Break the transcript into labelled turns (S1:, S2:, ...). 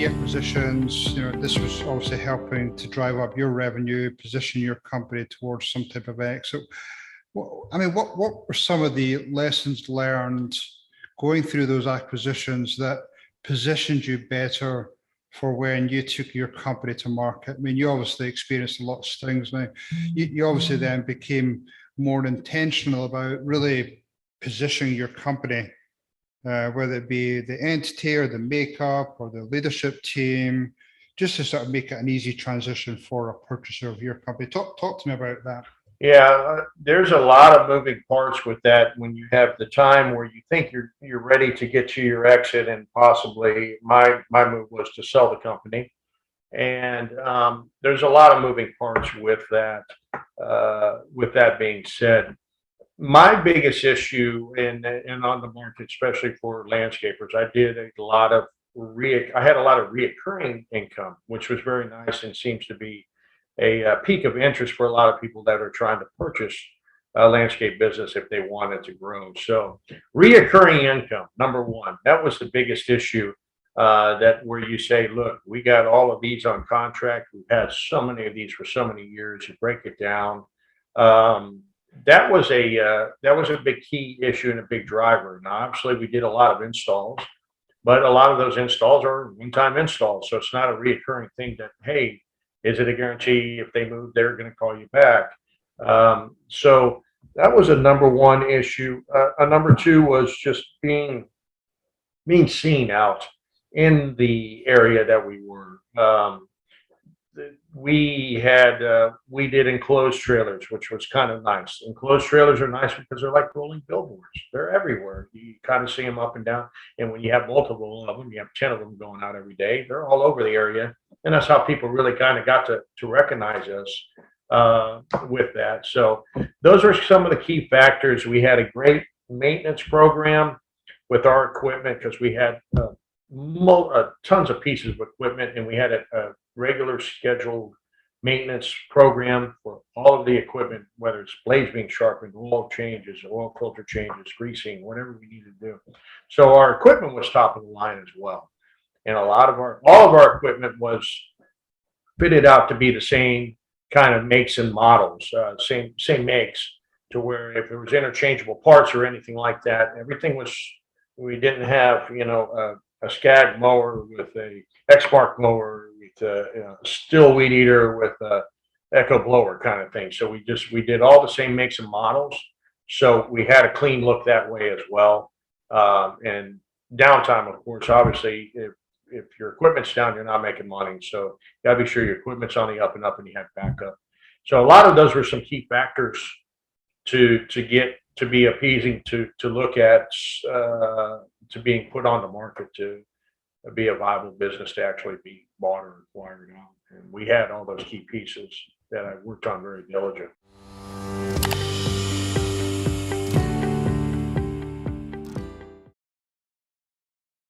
S1: the acquisitions, this was obviously helping to drive up your revenue, position your company towards some type of exit. What were some of the lessons learned going through those acquisitions that positioned you better for when you took your company to market? You obviously experienced a lot of stings. Now, you obviously then became more intentional about really positioning your company, whether it be the entity or the makeup or the leadership team, just to sort of make it an easy transition for a purchaser of your company. Talk to me about that.
S2: Yeah, there's a lot of moving parts with that when you have the time where you think you're ready to get to your exit, and possibly my move was to sell the company, and there's a lot of moving parts with that. With that being said, my biggest issue in on the market, especially for landscapers, I had a lot of reoccurring income, which was very nice and seems to be a peak of interest for a lot of people that are trying to purchase a landscape business if they wanted to grow. So reoccurring income, number one, that was the biggest issue, that where you say, look, we got all of these on contract. We've had so many of these for so many years. You break it down. That was a big key issue and a big driver. Now, obviously, we did a lot of installs, but a lot of those installs are one-time installs. So it's not a reoccurring thing that, hey, is it a guarantee if they move, they're going to call you back? So that was a number one issue. A number two was just being seen out in the area that we were. We did enclosed trailers, which was kind of nice. Enclosed trailers are nice because they're like rolling billboards. They're everywhere. You kind of see them up and down. And when you have multiple of them, you have 10 of them going out every day. They're all over the area. And that's how people really kind of got to recognize us with that. So those are some of the key factors. We had a great maintenance program with our equipment because we had tons of pieces of equipment, and we had a regular scheduled maintenance program for all of the equipment, whether it's blades being sharpened, oil changes, oil filter changes, greasing, whatever we needed to do. So our equipment was top of the line as well. And all of our equipment was fitted out to be the same kind of makes and models, same makes, to where if there was interchangeable parts or anything like that, we didn't have, a Skag mower with a X-Mark mower with a still weed eater with a Echo blower kind of thing. So we did all the same makes and models. So we had a clean look that way as well. And downtime, of course, obviously, if your equipment's down, you're not making money. So you gotta be sure your equipment's on the up and up and you have backup. So a lot of those were some key factors to get to be appeasing to look at, to being put on the market, to be a viable business to actually be bought or acquired out. And we had all those key pieces that I worked on very diligently.